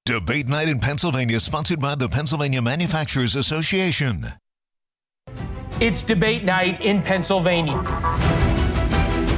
Debate Night in Pennsylvania, sponsored by the Pennsylvania Manufacturers Association. It's debate night in Pennsylvania.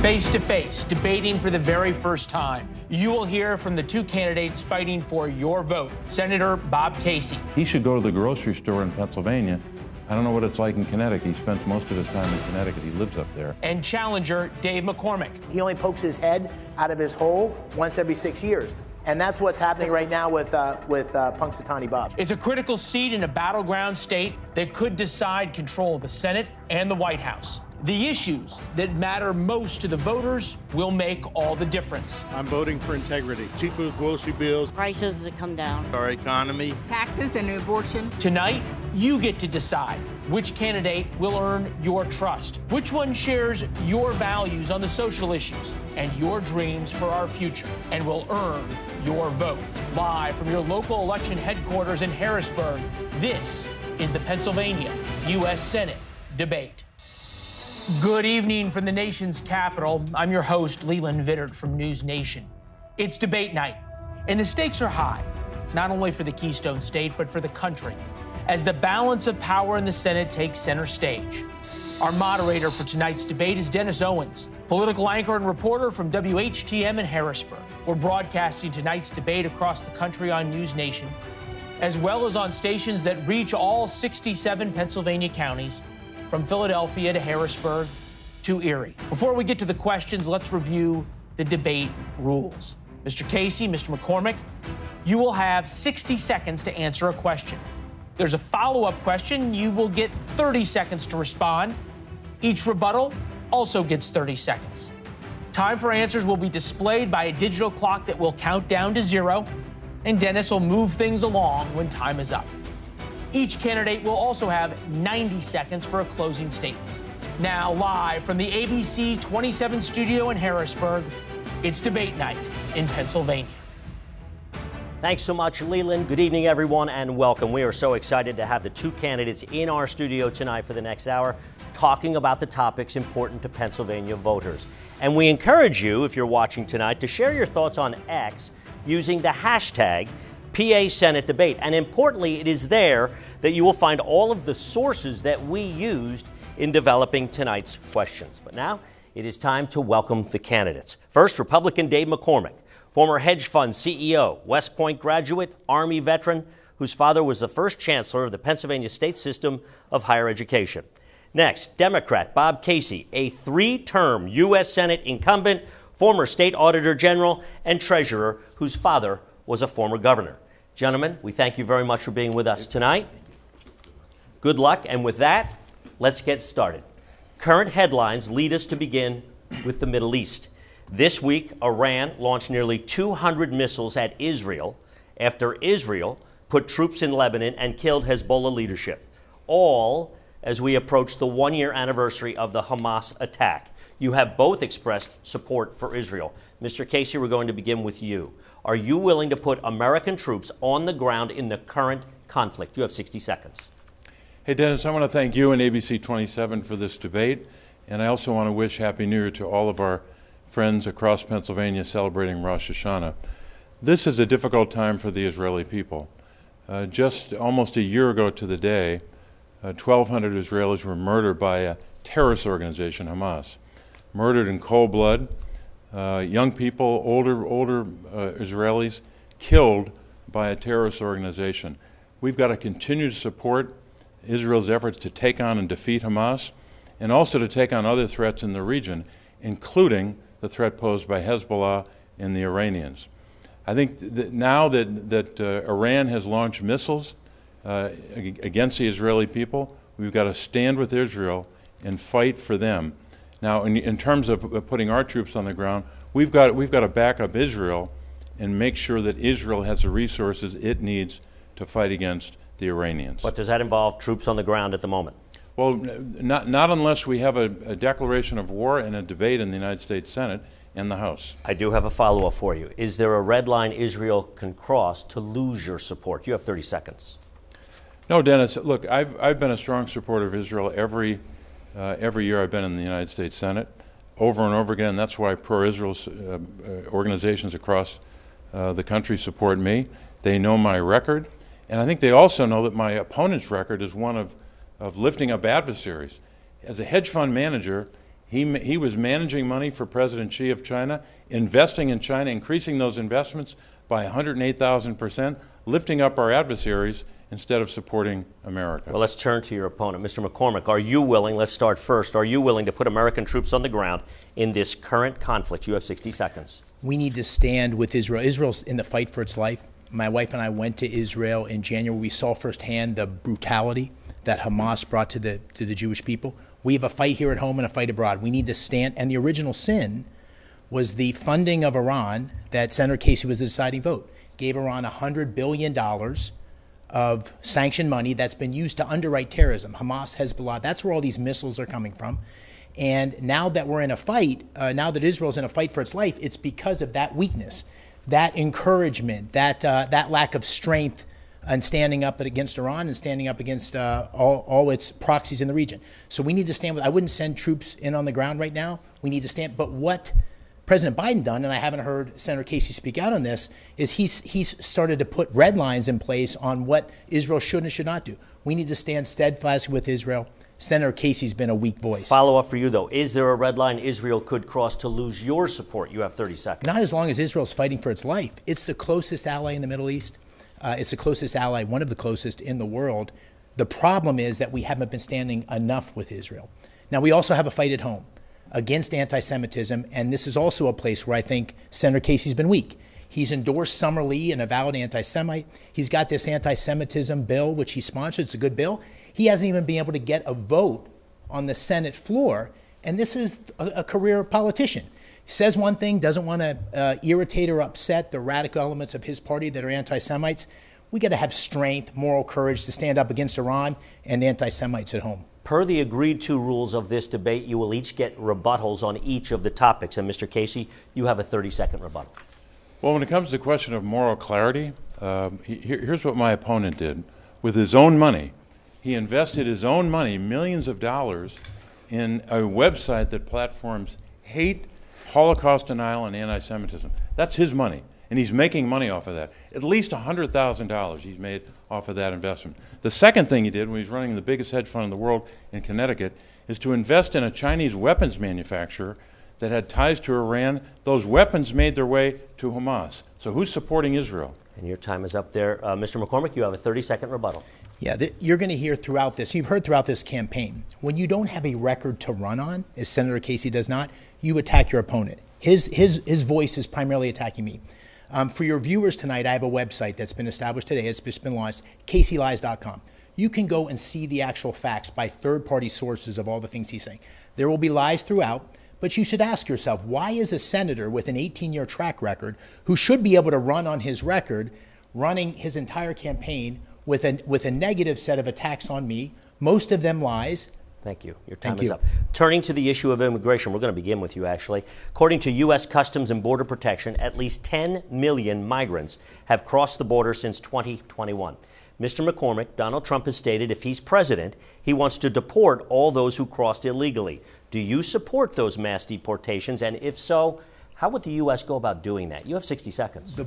Face to face, debating for the very first time. You will hear from the two candidates fighting for your vote. Senator Bob Casey. He should go to the grocery store in Pennsylvania. I don't know what it's like in Connecticut. He spends most of his time in Connecticut. He lives up there. And challenger Dave McCormick. He only pokes his head out of his hole once every 6 years. And that's what's happening right now with Punxsutawney Bob. It's a critical seat in a battleground state that could decide control of the Senate and the White House. The issues that matter most to the voters will make all the difference. I'm voting for integrity. Cheaper grocery bills. Prices that come down. Our economy. Taxes and abortion. Tonight, you get to decide which candidate will earn your trust, which one shares your values on the social issues and your dreams for our future, and will earn your vote. Live from your local election headquarters in Harrisburg, this is the Pennsylvania U.S. Senate debate. Good evening from the nation's capital. I'm your host, Leland Vittert from News Nation. It's debate night, and the stakes are high, not only for the Keystone State, but for the country, as the balance of power in the Senate takes center stage. Our moderator for tonight's debate is Dennis Owens, political anchor and reporter from WHTM in Harrisburg. We're broadcasting tonight's debate across the country on News Nation, as well as on stations that reach all 67 Pennsylvania counties, from Philadelphia to Harrisburg to Erie. Before we get to the questions, let's review the debate rules. Mr. Casey, Mr. McCormick, you will have 60 seconds to answer a question. There's a follow-up question. You will get 30 seconds to respond. Each rebuttal also gets 30 seconds. Time for answers will be displayed by a digital clock that will count down to 0, and Dennis will move things along when time is up. Each candidate will also have 90 seconds for a closing statement. Now, live from the ABC 27 studio in Harrisburg, it's debate night in Pennsylvania. Thanks so much, Leland. Good evening, everyone, and welcome. We are so excited to have the two candidates in our studio tonight for the next hour, talking about the topics important to Pennsylvania voters. And we encourage you, if you're watching tonight, to share your thoughts on X using the hashtag PA Senate Debate. And importantly, it is there that you will find all of the sources that we used in developing tonight's questions. But now it is time to welcome the candidates. First, Republican Dave McCormick, former hedge fund CEO, West Point graduate, Army veteran, whose father was the first chancellor of the Pennsylvania State System of Higher Education. Next, Democrat Bob Casey, a 3-term U.S. Senate incumbent, former state auditor general, and treasurer, whose father was a former governor. Gentlemen, we thank you very much for being with us tonight. Good luck, and with that, let's get started. Current headlines lead us to begin with the Middle East. This week, Iran launched nearly 200 missiles at Israel after Israel put troops in Lebanon and killed Hezbollah leadership, all as we approach the one-year anniversary of the Hamas attack. You have both expressed support for Israel. Mr. Casey, we're going to begin with you. Are you willing to put American troops on the ground in the current conflict? You have 60 seconds. Hey, Dennis, I want to thank you and ABC 27 for this debate, and I also want to wish Happy New Year to all of our friends across Pennsylvania celebrating Rosh Hashanah. This is a difficult time for the Israeli people. Just almost a year ago to the day, 1,200 Israelis were murdered by a terrorist organization, Hamas. Murdered in cold blood, young people, older Israelis, killed by a terrorist organization. We've got to continue to support Israel's efforts to take on and defeat Hamas, and also to take on other threats in the region, including the threat posed by Hezbollah and the Iranians. I think that now that Iran has launched missiles against the Israeli people, we've got to stand with Israel and fight for them. Now, in terms of putting our troops on the ground, we've got to back up Israel and make sure that Israel has the resources it needs to fight against the Iranians. But does that involve troops on the ground at the moment? Well, not unless we have a declaration of war and a debate in the United States Senate and the House. I do have a follow-up for you. Is there a red line Israel can cross to lose your support? You have 30 seconds. No, Dennis, look, I've been a strong supporter of Israel every year I've been in the United States Senate, over and over again. That's why pro-Israel organizations across the country support me. They know my record. And I think they also know that my opponent's record is one of lifting up adversaries. As a hedge fund manager, he was managing money for President Xi of China, investing in China, increasing those investments by 108,000%, lifting up our adversaries instead of supporting America. Well, let's turn to your opponent. Mr. McCormick, are you willing, let's start first, are you willing to put American troops on the ground in this current conflict? You have 60 seconds. We need to stand with Israel. Israel's in the fight for its life. My wife and I went to Israel in January. We saw firsthand the brutality that Hamas brought to the Jewish people. We have a fight here at home and a fight abroad. We need to stand. And the original sin was the funding of Iran that Senator Casey was the deciding vote. Gave Iran $100 billion of sanctioned money that's been used to underwrite terrorism. Hamas, Hezbollah, that's where all these missiles are coming from. And now that we're in a fight, now that Israel's in a fight for its life, it's because of that weakness, that encouragement, that lack of strength and standing up against Iran and standing up against all its proxies in the region. So we need to stand with, I wouldn't send troops in on the ground right now. We need to stand, but what President Biden done, and I haven't heard Senator Casey speak out on this, is he's started to put red lines in place on what Israel should and should not do. We need to stand steadfast with Israel. Senator Casey's been a weak voice. Follow up for you, though. Is there a red line Israel could cross to lose your support? You have 30 seconds. Not as long as Israel's fighting for its life. It's the closest ally in the Middle East. It's the closest ally, one of the closest in the world. The problem is that we haven't been standing enough with Israel. Now, we also have a fight at home against anti-Semitism, and this is also a place where I think Senator Casey's been weak. He's endorsed Summer Lee, an avowed anti-Semite. He's got this anti-Semitism bill, which he sponsored. It's a good bill. He hasn't even been able to get a vote on the Senate floor, and this is a career politician. He says one thing, doesn't want to irritate or upset the radical elements of his party that are anti-Semites. We got to have strength, moral courage to stand up against Iran and anti-Semites at home. Per the agreed-to rules of this debate, you will each get rebuttals on each of the topics. And Mr. Casey, you have a 30-second rebuttal. Well, when it comes to the question of moral clarity, here's what my opponent did. With his own money, he invested his own money, millions of dollars, in a website that platforms hate, Holocaust denial, and anti-Semitism. That's his money, and he's making money off of that. At least $100,000 he's made off of that investment. The second thing he did when he was running the biggest hedge fund in the world in Connecticut is to invest in a Chinese weapons manufacturer that had ties to Iran. Those weapons made their way to Hamas. So who's supporting Israel? And your time is up there. Mr. McCormick, you have a 30-second rebuttal. Yeah, you're going to hear throughout this, you've heard throughout this campaign, when you don't have a record to run on, as Senator Casey does not, you attack your opponent. His voice is primarily attacking me. For your viewers tonight, I have a website that's been established today. It's just been launched, CaseyLies.com. You can go and see the actual facts by third-party sources of all the things he's saying. There will be lies throughout, but you should ask yourself, why is a senator with an 18-year track record, who should be able to run on his record, running his entire campaign with a negative set of attacks on me, most of them lies? Thank you. Your time is up. Turning to the issue of immigration, we're going to begin with you, actually. According to U.S. Customs and Border Protection, at least 10 million migrants have crossed the border since 2021. Mr. McCormick, Donald Trump has stated if he's president, he wants to deport all those who crossed illegally. Do you support those mass deportations? And if so, how would the U.S. go about doing that? You have 60 seconds. The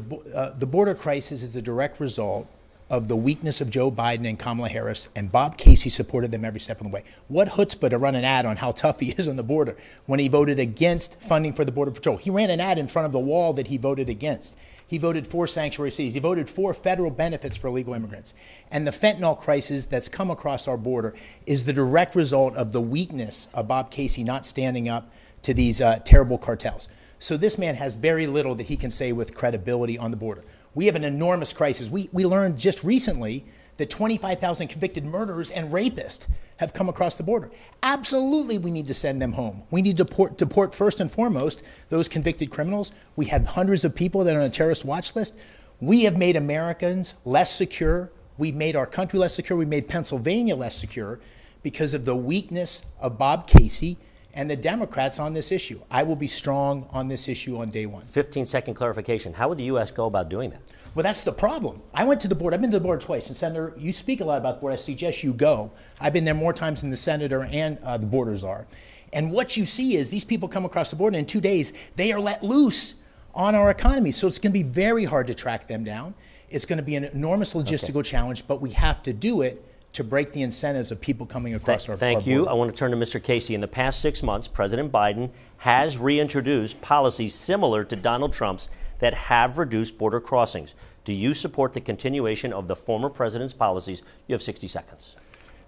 border crisis is the direct result of the weakness of Joe Biden and Kamala Harris, and Bob Casey supported them every step of the way. What chutzpah to run an ad on how tough he is on the border when he voted against funding for the Border Patrol. He ran an ad in front of the wall that he voted against. He voted for sanctuary cities. He voted for federal benefits for illegal immigrants. And the fentanyl crisis that's come across our border is the direct result of the weakness of Bob Casey not standing up to these terrible cartels. So this man has very little that he can say with credibility on the border. We have an enormous crisis. We learned just recently that 25,000 convicted murderers and rapists have come across the border. Absolutely, we need to send them home. We need to deport first and foremost those convicted criminals. We have hundreds of people that are on a terrorist watch list. We have made Americans less secure. We've made our country less secure. We've made Pennsylvania less secure because of the weakness of Bob Casey and the Democrats on this issue. I will be strong on this issue on day one. 15-second clarification. How would the U.S. go about doing that? Well, that's the problem. I went to the board. I've been to the board twice. And Senator, you speak a lot about the board. I suggest you go. I've been there more times than the senator and the borders are. And what you see is these people come across the border, and in 2 days, they are let loose on our economy. So it's going to be very hard to track them down. It's going to be an enormous logistical challenge, but we have to do it to break the incentives of people coming across our border. Thank you. I want to turn to Mr. Casey. In the past 6 months, President Biden has reintroduced policies similar to Donald Trump's that have reduced border crossings. Do you support the continuation of the former president's policies? You have 60 seconds.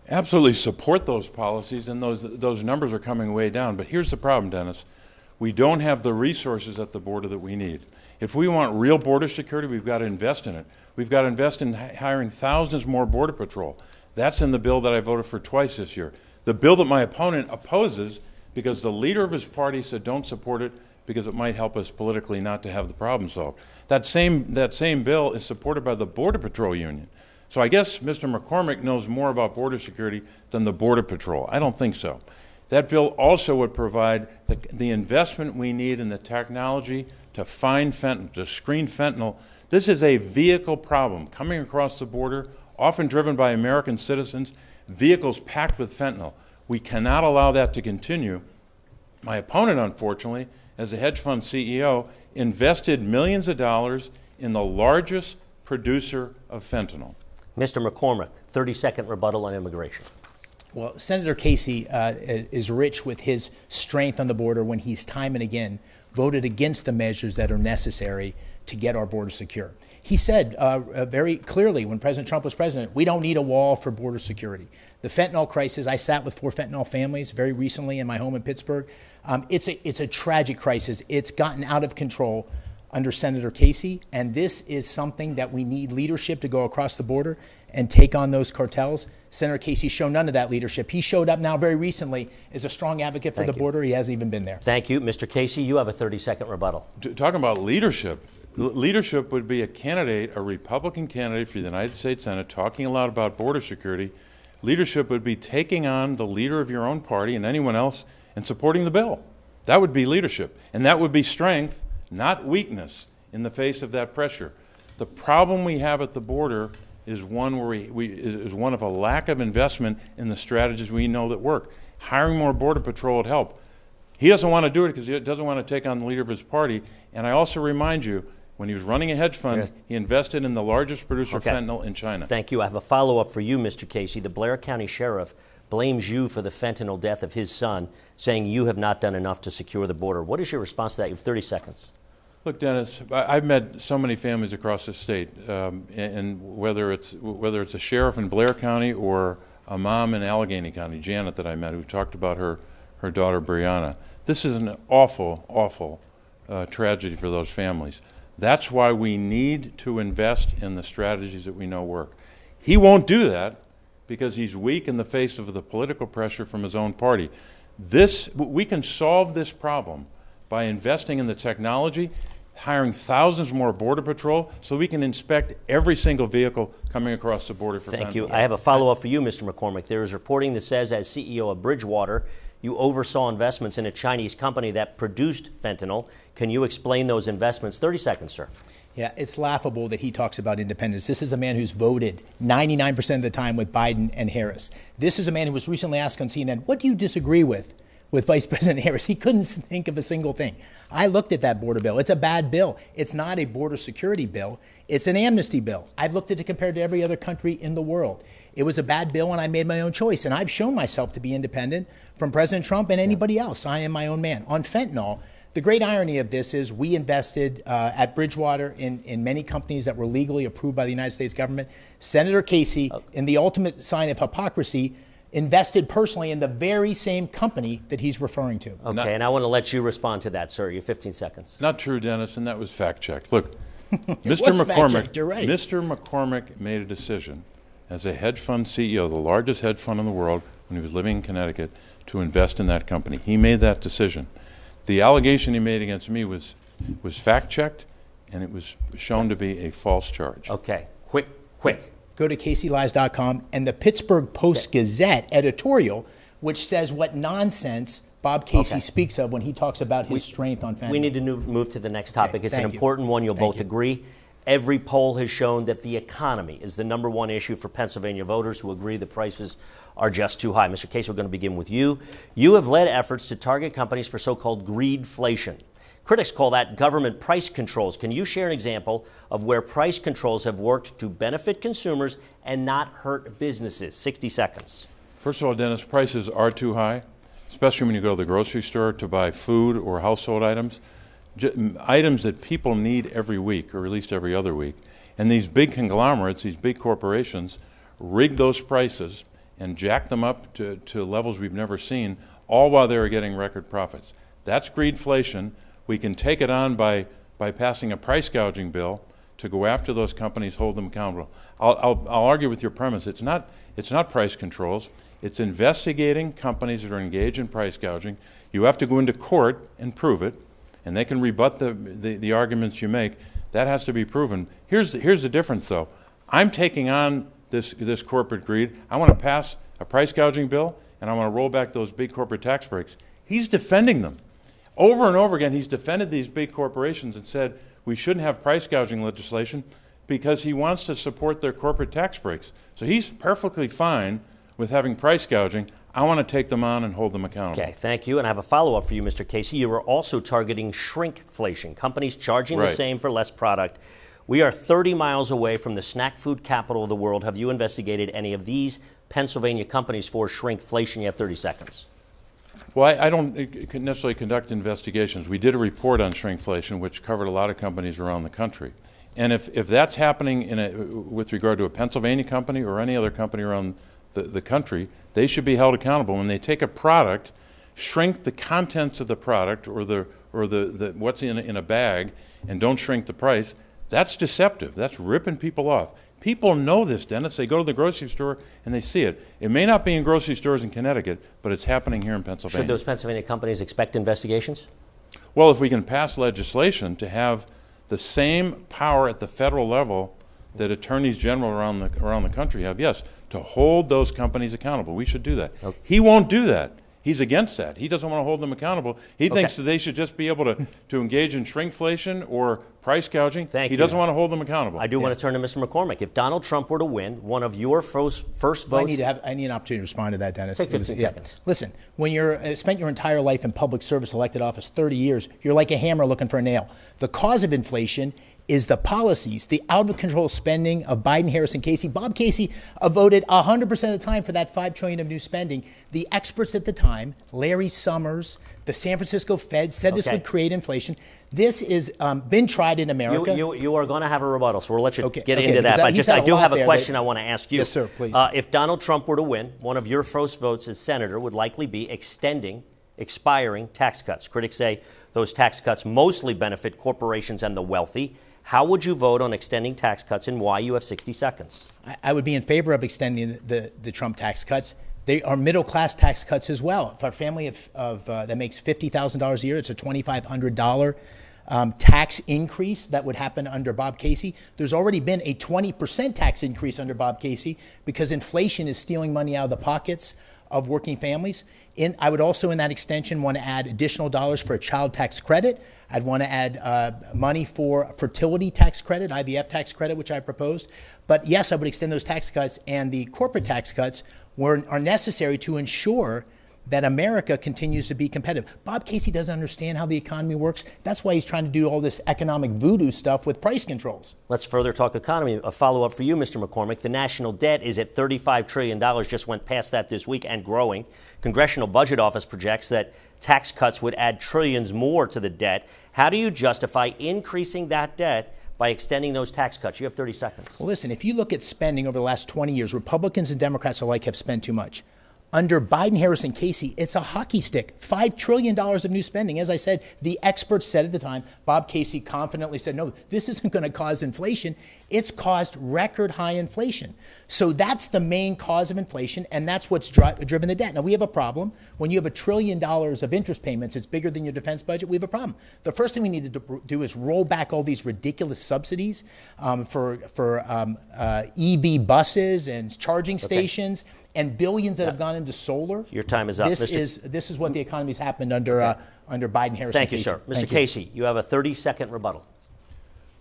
Absolutely support those policies, and those numbers are coming way down. But here's the problem, Dennis. We don't have the resources at the border that we need. If we want real border security, we've got to invest in it. We've got to invest in hiring thousands more Border Patrol. That's in the bill that I voted for twice this year. The bill that my opponent opposes because the leader of his party said don't support it because it might help us politically not to have the problem solved. That same bill is supported by the Border Patrol Union. So I guess Mr. McCormick knows more about border security than the Border Patrol. I don't think so. That bill also would provide the investment we need in the technology to find fentanyl, to screen fentanyl. This is a vehicle problem coming across the border, often driven by American citizens, vehicles packed with fentanyl. We cannot allow that to continue. My opponent, unfortunately, as a hedge fund CEO, invested millions of dollars in the largest producer of fentanyl. Mr. McCormick, 30-second rebuttal on immigration. Well, Senator Casey is rich with his strength on the border when he's time and again voted against the measures that are necessary to get our border secure. He said very clearly when President Trump was president, we don't need a wall for border security. The fentanyl crisis, I sat with 4 fentanyl families very recently in my home in Pittsburgh. It's a tragic crisis. It's gotten out of control under Senator Casey, and this is something that we need leadership to go across the border and take on those cartels. Senator Casey's shown none of that leadership. He showed up now very recently as a strong advocate for the border. He hasn't even been there. Thank you. Mr. Casey, you have a 30-second rebuttal. Talking about leadership, leadership would be a Republican candidate for the United States Senate talking a lot about border security. Leadership would be taking on the leader of your own party and anyone else and supporting the bill. That would be leadership. And that would be strength, not weakness, in the face of that pressure. The problem we have at the border is one where is one of a lack of investment in the strategies we know that work. Hiring more Border Patrol would help. He doesn't want to do it because he doesn't want to take on the leader of his party. And I also remind you, when he was running a hedge fund, he invested in the largest producer of fentanyl in China. Thank you. I have a follow-up for you, Mr. Casey. The Blair County Sheriff blames you for the fentanyl death of his son, saying you have not done enough to secure the border. What is your response to that? You have 30 seconds. Look, Dennis, I've met so many families across the state, and whether it's a sheriff in Blair County or a mom in Allegheny County, Janet, that I met, who talked about her daughter, Brianna. This is an awful, awful tragedy for those families. That's why we need to invest in the strategies that we know work. He won't do that because he's weak in the face of the political pressure from his own party. We can solve this problem by investing in the technology, hiring thousands more Border Patrol so we can inspect every single vehicle coming across the border for fentanyl. Thank you. I have a follow-up for you, Mr. McCormick. There is reporting that says, as CEO of Bridgewater, you oversaw investments in a Chinese company that produced fentanyl. Can you explain those investments? 30 seconds, sir. Yeah, it's laughable that he talks about independence. This is a man who's voted 99% of the time with Biden and Harris. This is a man who was recently asked on CNN, what do you disagree with Vice President Harris? He couldn't think of a single thing. I looked at that border bill. It's a bad bill. It's not a border security bill. It's an amnesty bill. I've looked at it compared to every other country in the world. It was a bad bill and I made my own choice. And I've shown myself to be independent from President Trump and anybody else. I am my own man. On fentanyl, the great irony of this is we invested at Bridgewater in many companies that were legally approved by the United States government. Senator Casey, in the ultimate sign of hypocrisy, invested personally in the very same company that he's referring to. Okay, and I want to let you respond to that, sir. You have 15 seconds. Not true, Dennis, and that was fact-checked. Look, Mr. McCormick, You're right. Mr. McCormick made a decision as a hedge fund CEO, the largest hedge fund in the world, when he was living in Connecticut, to invest in that company. He made that decision. The allegation he made against me was fact-checked, and it was shown to be a false charge. Okay, quick. Go to CaseyLies.com and the Pittsburgh Post-Gazette editorial, which says what nonsense Bob Casey speaks of when he talks about his strength on fentanyl. We need to move to the next topic. Okay, it's an important one. You'll both agree. Every poll has shown that the economy is the #1 issue for Pennsylvania voters who agree the prices are just too high. Mr. Casey, we're going to begin with you. You have led efforts to target companies for so-called greedflation. Critics call that government price controls. Can you share an example of where price controls have worked to benefit consumers and not hurt businesses? 60 seconds. First of all, Dennis, prices are too high, especially when you go to the grocery store to buy food or household items, items that people need every week or at least every other week. And these big conglomerates, these big corporations, rig those prices and jack them up to levels we've never seen, all while they're getting record profits. That's greedflation. We can take it on by passing a price gouging bill to go after those companies, hold them accountable. I'll argue with your premise. It's not price controls. It's investigating companies that are engaged in price gouging. You have to go into court and prove it, and they can rebut the arguments you make. That has to be proven. Here's the difference, though. I'm taking on this corporate greed. I want to pass a price gouging bill, and I want to roll back those big corporate tax breaks. He's defending them. Over and over again, he's defended these big corporations and said we shouldn't have price gouging legislation because he wants to support their corporate tax breaks. So he's perfectly fine with having price gouging. I want to take them on and hold them accountable. Okay, thank you. And I have a follow-up for you, Mr. Casey. You were also targeting shrinkflation, companies charging the same for less product. We are 30 miles away from the snack food capital of the world. Have you investigated any of these Pennsylvania companies for shrinkflation? You have 30 seconds. Well, I don't necessarily conduct investigations. We did a report on shrinkflation, which covered a lot of companies around the country. And if that's happening with regard to a Pennsylvania company or any other company around the country, they should be held accountable. When they take a product, shrink the contents of the product or the what's in a bag, and don't shrink the price, that's deceptive. That's ripping people off. People know this, Dennis. They go to the grocery store and they see it. It may not be in grocery stores in Connecticut, but it's happening here in Pennsylvania. Should those Pennsylvania companies expect investigations? Well, if we can pass legislation to have the same power at the federal level that attorneys general around the country have, yes, to hold those companies accountable. We should do that. Okay. He won't do that. He's against that. He doesn't want to hold them accountable. He thinks that they should just be able to engage in shrinkflation or price gouging. He doesn't want to hold them accountable. I do want to turn to Mr. McCormick. If Donald Trump were to win, one of your first votes... I need an opportunity to respond to that, Dennis. Take 15 seconds. Listen, when you're spent your entire life in public service, elected office, 30 years, you're like a hammer looking for a nail. The cause of inflation is the policies, the out-of-control spending of Biden, Harris, and Casey. Bob Casey voted 100% of the time for that $5 trillion of new spending. The experts at the time, Larry Summers, the San Francisco Fed, said this would create inflation. This has been tried in America. You are going to have a rebuttal, so we'll let you get into that. But I do have a question I want to ask you. Yes, sir, please. If Donald Trump were to win, one of your first votes as senator would likely be expiring tax cuts. Critics say those tax cuts mostly benefit corporations and the wealthy. How would you vote on extending tax cuts, and why? You have 60 seconds. I would be in favor of extending the Trump tax cuts. They are middle-class tax cuts as well. For a family that makes $50,000 a year, it's a $2,500 tax increase that would happen under Bob Casey. There's already been a 20% tax increase under Bob Casey because inflation is stealing money out of the pockets of working families. I would also, in that extension, want to add additional dollars for a child tax credit. I'd want to add money for fertility tax credit, IVF tax credit, which I proposed. But yes, I would extend those tax cuts, and the corporate tax cuts are necessary to ensure that America continues to be competitive. Bob Casey doesn't understand how the economy works. That's why he's trying to do all this economic voodoo stuff with price controls. Let's further talk economy. A follow-up for you, Mr. McCormick. The national debt is at $35 trillion, just went past that this week and growing. Congressional Budget Office projects that tax cuts would add trillions more to the debt. How do you justify increasing that debt by extending those tax cuts? You have 30 seconds. Well, listen, if you look at spending over the last 20 years, Republicans and Democrats alike have spent too much. Under Biden, Harris, and Casey, it's a hockey stick. $5 trillion of new spending. As I said, the experts said at the time, Bob Casey confidently said, no, this isn't going to cause inflation. It's caused record high inflation. So that's the main cause of inflation, and that's what's driven the debt. Now, we have a problem. When you have $1 trillion of interest payments, it's bigger than your defense budget, we have a problem. The first thing we need to do is roll back all these ridiculous subsidies for EV buses and charging stations, and billions that have gone into solar. Your time is up. This is what the economy's happened under Biden, Harris, Thank and you, Casey. sir. Mr. Casey, you have a 30-second rebuttal.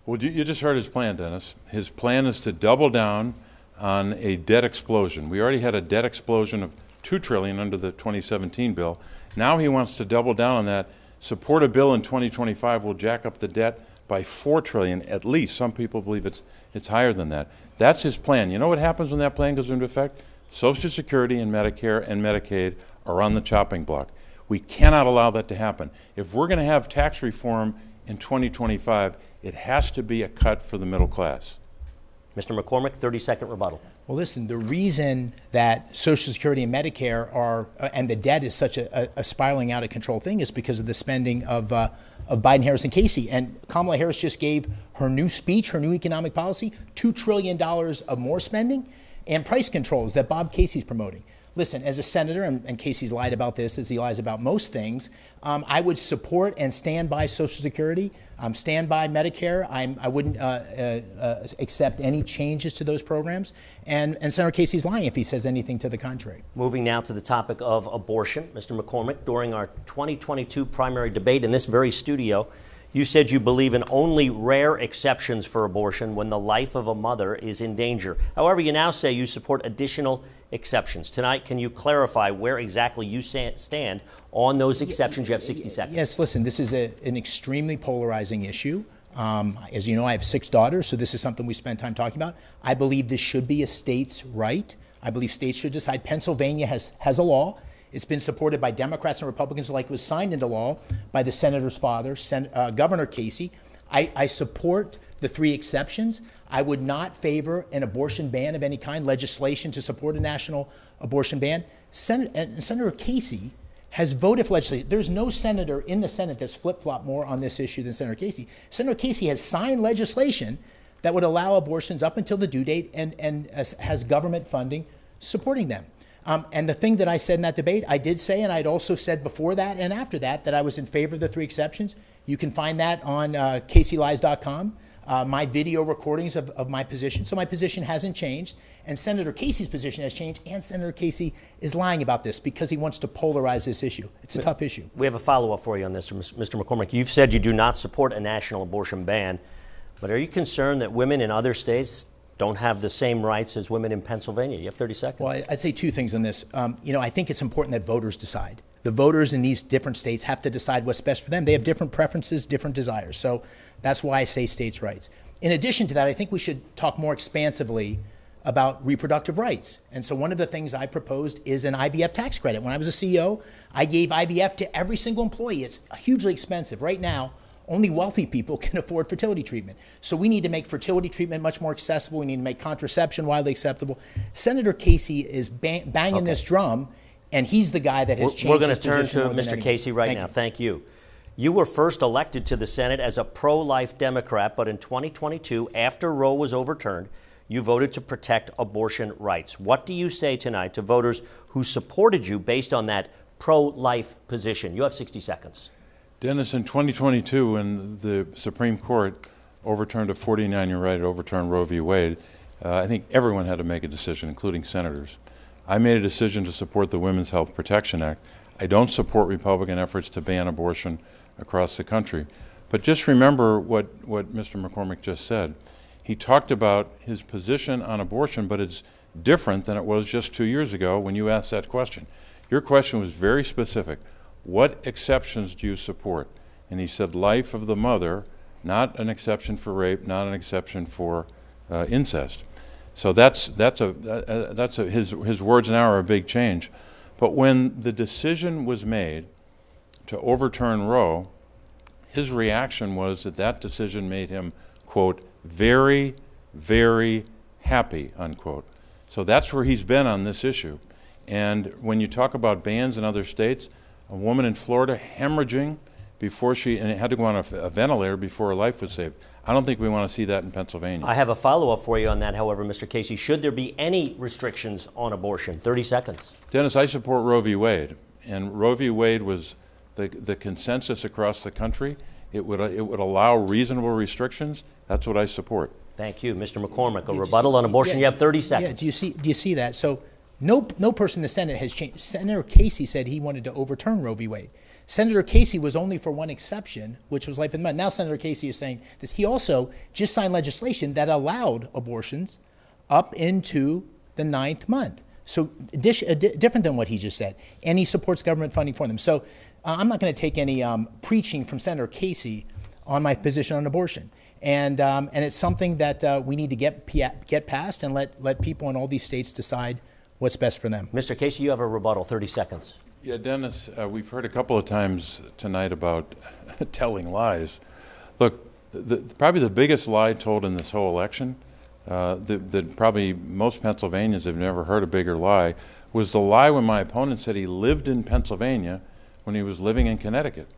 Well, you just heard his plan, Dennis. His plan is to double down on a debt explosion. We already had a debt explosion of $2 trillion under the 2017 bill. Now he wants to double down on that, support a bill in 2025 will jack up the debt by $4 trillion at least. Some people believe it's higher than that. That's his plan. You know what happens when that plan goes into effect? Social Security and Medicare and Medicaid are on the chopping block. We cannot allow that to happen. If we're going to have tax reform in 2025, it has to be a cut for the middle class. Mr. McCormick, 30-second rebuttal. Well, listen, the reason that Social Security and Medicare are, and the debt is such a spiraling out of control thing is because of the spending of Biden, Harris, and Casey. And Kamala Harris just gave her new speech, her new economic policy, $2 trillion of more spending and price controls that Bob Casey's promoting. Listen, as a senator, and Casey's lied about this as he lies about most things, I would support and stand by Social Security, stand by Medicare. I wouldn't accept any changes to those programs. And Senator Casey's lying if he says anything to the contrary. Moving now to the topic of abortion. Mr. McCormick, during our 2022 primary debate in this very studio, you said you believe in only rare exceptions for abortion when the life of a mother is in danger. However, you now say you support additional exceptions. Tonight, can you clarify where exactly you stand on those exceptions? You have 60 seconds. Yes, listen, this is an extremely polarizing issue. As you know, I have 6 daughters, so this is something we spend time talking about. I believe this should be a state's right. I believe states should decide. Pennsylvania has a law. It's been supported by Democrats and Republicans, like it was signed into law by the senator's father, Governor Casey. I support the 3 exceptions. I would not favor an abortion ban of any kind, legislation to support a national abortion ban. Senator Casey has voted for legislation. There's no senator in the Senate that's flip-flopped more on this issue than Senator Casey. Senator Casey has signed legislation that would allow abortions up until the due date and has government funding supporting them. And the thing that I said in that debate, I did say, and I'd also said before that and after that I was in favor of the 3 exceptions. You can find that on CaseyLies.com. My video recordings of my position. So my position hasn't changed. And Senator Casey's position has changed. And Senator Casey is lying about this because he wants to polarize this issue. It's a tough issue. We have a follow-up for you on this, Mr. McCormick. You've said you do not support a national abortion ban. But are you concerned that women in other states don't have the same rights as women in Pennsylvania? You have 30 seconds. Well, I'd say 2 things on this. I think it's important that voters decide. The voters in these different states have to decide what's best for them. They have different preferences, different desires. So that's why I say states' rights. In addition to that, I think we should talk more expansively about reproductive rights. And so one of the things I proposed is an IVF tax credit. When I was a CEO, I gave IVF to every single employee. It's hugely expensive. Right now, only wealthy people can afford fertility treatment. So we need to make fertility treatment much more accessible. We need to make contraception widely acceptable. Senator Casey is banging this drum, and he's the guy that has changed We're going his to turn position to more than Mr. anyone. Casey right now. Thank you. You were first elected to the Senate as a pro-life Democrat, but in 2022, after Roe was overturned, you voted to protect abortion rights. What do you say tonight to voters who supported you based on that pro-life position? You have 60 seconds. Dennis, in 2022, when the Supreme Court overturned a 49-year right, it overturned Roe v. Wade, I think everyone had to make a decision, including senators. I made a decision to support the Women's Health Protection Act. I don't support Republican efforts to ban abortion across the country. But just remember what Mr. McCormick just said. He talked about his position on abortion, but it's different than it was just 2 years ago when you asked that question. Your question was very specific. What exceptions do you support? And he said life of the mother, not an exception for rape, not an exception for incest. So his words now are a big change. But when the decision was made to overturn Roe, his reaction was that decision made him, quote, very, very happy, unquote. So that's where he's been on this issue. And when you talk about bans in other states, a woman in Florida hemorrhaging and had to go on a ventilator before her life was saved. I don't think we want to see that in Pennsylvania. I have a follow-up for you on that, however, Mr. Casey. Should there be any restrictions on abortion? 30 seconds. Dennis, I support Roe v. Wade. And Roe v. Wade was the consensus across the country. It would allow reasonable restrictions. That's what I support. Thank you. Mr. McCormick, a rebuttal on abortion. You have 30 seconds. Yeah, do you see that? So no person in the Senate has changed. Senator Casey said he wanted to overturn Roe v. Wade. Senator Casey was only for one exception, which was life in the mud. Now Senator Casey is saying this. He also just signed legislation that allowed abortions up into the 9th month. So different than what he just said. And he supports government funding for them. So I'm not going to take any preaching from Senator Casey on my position on abortion. And it's something that we need to get past and let people in all these states decide what's best for them. Mr. Casey, you have a rebuttal, 30 seconds. Yeah, Dennis, we've heard a couple of times tonight about telling lies. Look, probably the biggest lie told in this whole election, that probably most Pennsylvanians have never heard a bigger lie, was the lie when my opponent said he lived in Pennsylvania when he was living in Connecticut.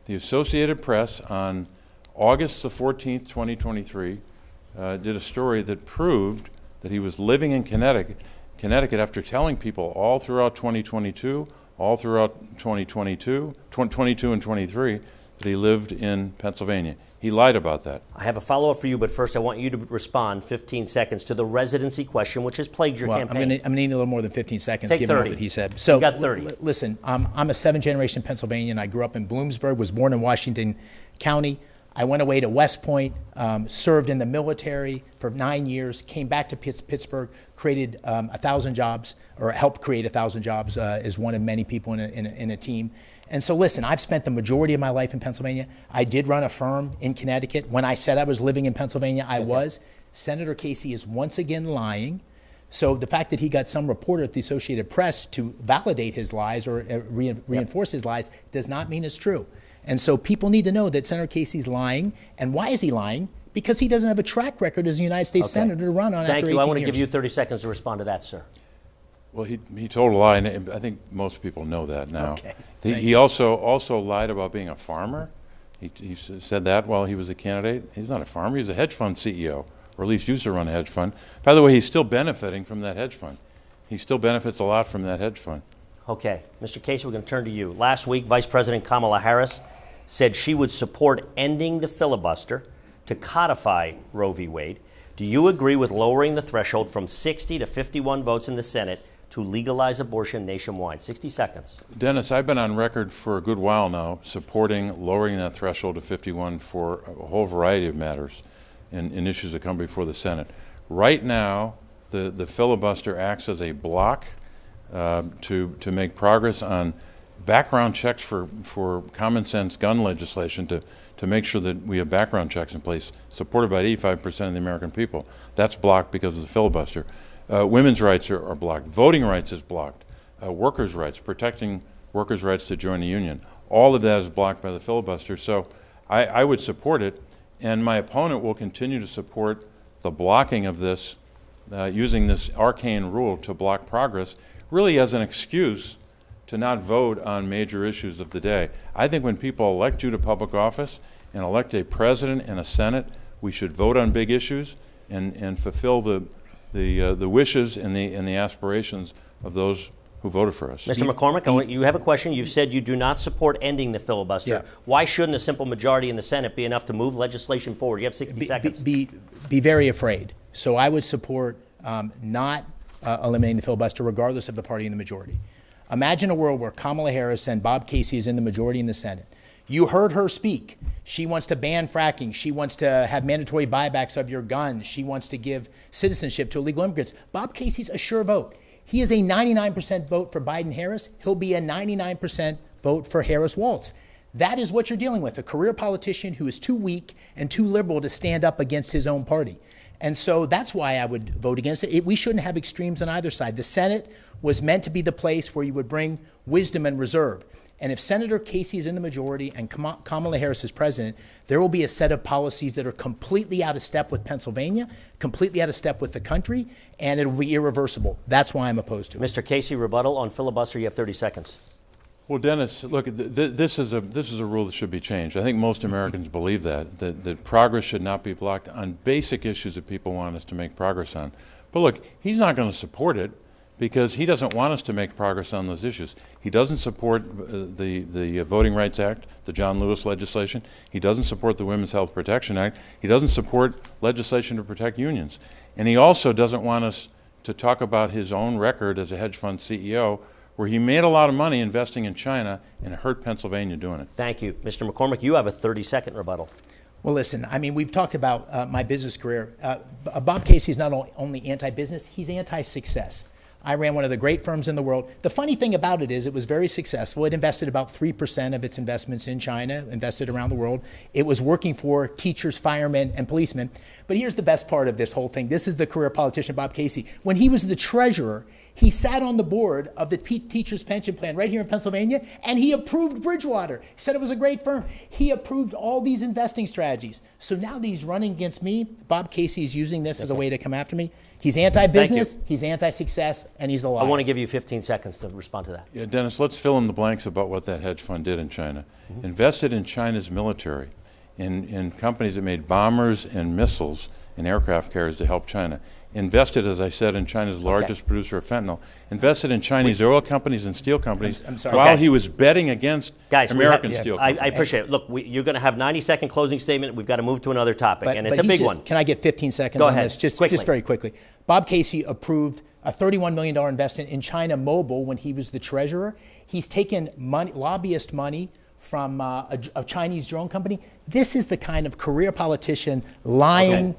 The Associated Press on August the 14th, 2023, did a story that proved that he was living in Connecticut after telling people all throughout 2022, all throughout 22 and 23, that he lived in Pennsylvania. He lied about that. I have a follow-up for you, but first I want you to respond 15 seconds to the residency question, which has plagued your campaign. I'm going to need a little more than 15 seconds, Take given 30. all that he said. So, you got 30. Listen, I'm a seventh-generation Pennsylvanian. I grew up in Bloomsburg, was born in Washington County. I went away to West Point, served in the military for 9 years, came back to Pittsburgh, created 1,000 jobs, or helped create 1,000 jobs as one of many people in a team. And so listen, I've spent the majority of my life in Pennsylvania. I did run a firm in Connecticut. When I said I was living in Pennsylvania, I was. Senator Casey is once again lying. So the fact that he got some reporter at the Associated Press to validate his lies or reinforce his lies does not mean it's true. And so people need to know that Senator Casey's lying. And why is he lying? Because he doesn't have a track record as a United States Senator to run on after 18 years. Thank you. I want to give you 30 seconds to respond to that, sir. Well, he told a lie, and I think most people know that now. Okay. He also lied about being a farmer. He said that while he was a candidate. He's not a farmer. He's a hedge fund CEO, or at least used to run a hedge fund. By the way, he's still benefiting from that hedge fund. He still benefits a lot from that hedge fund. Okay. Mr. Casey, we're going to turn to you. Last week, Vice President Kamala Harris said she would support ending the filibuster to codify Roe v. Wade. Do you agree with lowering the threshold from 60 to 51 votes in the Senate to legalize abortion nationwide? 60 seconds. Dennis, I've been on record for a good while now supporting lowering that threshold to 51 for a whole variety of matters and issues that come before the Senate. Right now, the filibuster acts as a block to make progress on background checks for common sense gun legislation to make sure that we have background checks in place supported by 85% of the American people. That's blocked because of the filibuster. Women's rights are blocked. Voting rights is blocked. Workers' rights, protecting workers' rights to join a union. All of that is blocked by the filibuster. So I would support it, and my opponent will continue to support the blocking of this, using this arcane rule to block progress, really as an excuse to not vote on major issues of the day. I think when people elect you to public office and elect a president and a Senate, we should vote on big issues and fulfill the wishes and the aspirations of those who voted for us. Mr. McCormick, you have a question. You've said you do not support ending the filibuster. Yeah. Why shouldn't a simple majority in the Senate be enough to move legislation forward? You have 60 seconds. Be very afraid. So I would support not eliminating the filibuster regardless of the party in the majority. Imagine a world where Kamala Harris and Bob Casey is in the majority in the Senate. You heard her speak. She wants to ban fracking. She wants to have mandatory buybacks of your guns. She wants to give citizenship to illegal immigrants. Bob Casey's a sure vote. He is a 99% vote for Biden-Harris. He'll be a 99% vote for Harris-Walz. That is what you're dealing with, a career politician who is too weak and too liberal to stand up against his own party. And so that's why I would vote against it. We shouldn't have extremes on either side. The Senate was meant to be the place where you would bring wisdom and reserve. And if Senator Casey is in the majority and Kamala Harris is president, there will be a set of policies that are completely out of step with Pennsylvania, completely out of step with the country, and it will be irreversible. That's why I'm opposed to it. Mr. Casey, rebuttal on filibuster. You have 30 seconds. Well, Dennis, look, this is a rule that should be changed. I think most Americans believe that progress should not be blocked on basic issues that people want us to make progress on. But look, he's not going to support it because he doesn't want us to make progress on those issues. He doesn't support the Voting Rights Act, the John Lewis legislation. He doesn't support the Women's Health Protection Act. He doesn't support legislation to protect unions. And he also doesn't want us to talk about his own record as a hedge fund CEO, where he made a lot of money investing in China and hurt Pennsylvania doing it. Thank you. Mr. McCormick, you have a 30-second rebuttal. Well, listen, I mean, we've talked about my business career. Bob Casey is not only anti-business, he's anti-success. I ran one of the great firms in the world. The funny thing about it is it was very successful. It invested about 3% of its investments in China, invested around the world. It was working for teachers, firemen, and policemen. But here's the best part of this whole thing. This is the career politician, Bob Casey. When he was the treasurer, he sat on the board of the teachers' pension plan right here in Pennsylvania, and he approved Bridgewater. He said it was a great firm. He approved all these investing strategies. So now that he's running against me, Bob Casey is using this as a way to come after me. He's anti-business, he's anti-success, and he's a liar. I want to give you 15 seconds to respond to that. Yeah, Dennis, let's fill in the blanks about what that hedge fund did in China. Invested in China's military, in companies that made bombers and missiles and aircraft carriers to help China. Invested, as I said, in China's largest producer of fentanyl. Invested in Chinese oil companies and steel companies while he was betting against American steel companies. I appreciate it. Look, you're going to have 90-second closing statement. We've got to move to another topic, and it's a big one. Can I get 15 seconds Go on ahead. this? Just very quickly. Bob Casey approved a $31 million investment in China Mobile when he was the treasurer. He's taken lobbyist money from a Chinese drone company. This is the kind of career politician lying.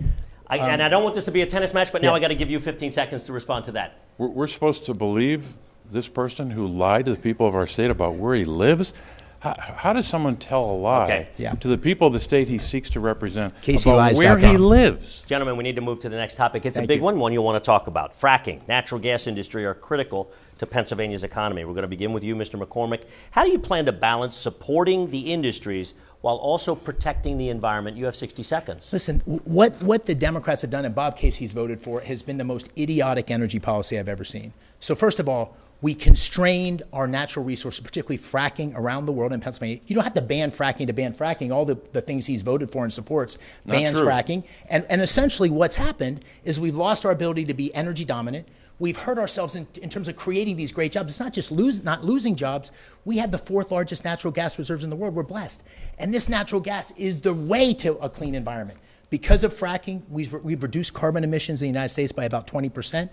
Okay. And I don't want this to be a tennis match, but now I got to give you 15 seconds to respond to that. We're supposed to believe this person who lied to the people of our state about where he lives? How does someone tell a lie to the people of the state he seeks to represent about where he lives? Gentlemen, we need to move to the next topic. It's a big one you'll want to talk about. Fracking, natural gas industry are critical to Pennsylvania's economy. We're going to begin with you, Mr. McCormick. How do you plan to balance supporting the industries while also protecting the environment? You have 60 seconds. Listen, what the Democrats have done and Bob Casey's voted for has been the most idiotic energy policy I've ever seen. So first of all, we constrained our natural resources, particularly fracking around the world in Pennsylvania. You don't have to ban fracking to ban fracking. All the things he's voted for and supports bans fracking. And essentially what's happened is we've lost our ability to be energy dominant. We've hurt ourselves in terms of creating these great jobs. It's not just not losing jobs. We have the 4th largest natural gas reserves in the world. We're blessed. And this natural gas is the way to a clean environment. Because of fracking, we've reduced carbon emissions in the United States by about 20%.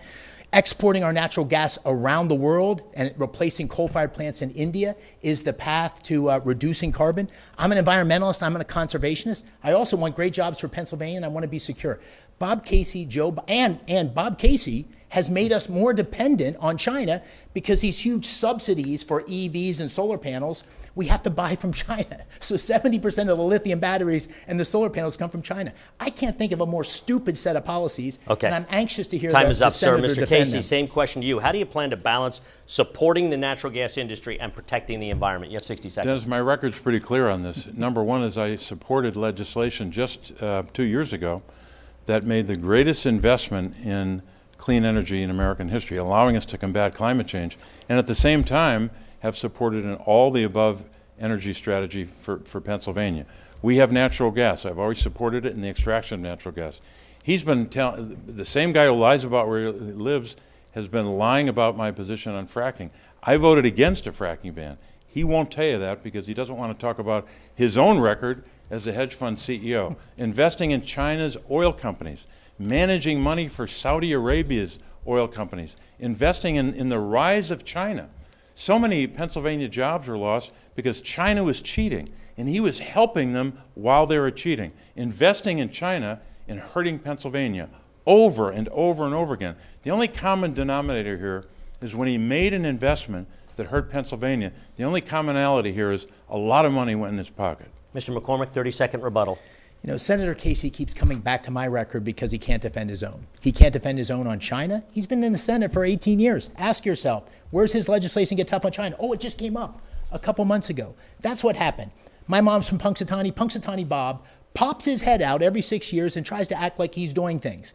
Exporting our natural gas around the world and replacing coal-fired plants in India is the path to reducing carbon. I'm an environmentalist. I'm a conservationist. I also want great jobs for Pennsylvania, and I want to be secure. Bob Casey, and Bob Casey has made us more dependent on China because these huge subsidies for EVs and solar panels we have to buy from China. So 70% of the lithium batteries and the solar panels come from China. I can't think of a more stupid set of policies, and I'm anxious to hear Time is up, sir. Mr. Casey, same question to you. How do you plan to balance supporting the natural gas industry and protecting the environment? You have 60 seconds. Dennis, my record's pretty clear on this. Number one is I supported legislation just 2 years ago that made the greatest investment in clean energy in American history, allowing us to combat climate change, and at the same time have supported an all-the-above energy strategy for Pennsylvania. We have natural gas. I've always supported it in the extraction of natural gas. He's been the same guy who lies about where he lives has been lying about my position on fracking. I voted against a fracking ban. He won't tell you that because he doesn't want to talk about his own record as a hedge fund CEO. Investing in China's oil companies, managing money for Saudi Arabia's oil companies, investing in the rise of China. So many Pennsylvania jobs were lost because China was cheating, and he was helping them while they were cheating, investing in China and hurting Pennsylvania over and over and over again. The only common denominator here is when he made an investment that hurt Pennsylvania, the only commonality here is a lot of money went in his pocket. Mr. McCormick, 30-second rebuttal. You know, Senator Casey keeps coming back to my record because he can't defend his own. He can't defend his own on China. He's been in the Senate for 18 years. Ask yourself, where's his legislation get tough on China? Oh, it just came up a couple months ago. That's what happened. My mom's from Punxsutawney. Punxsutawney Bob pops his head out every 6 years and tries to act like he's doing things.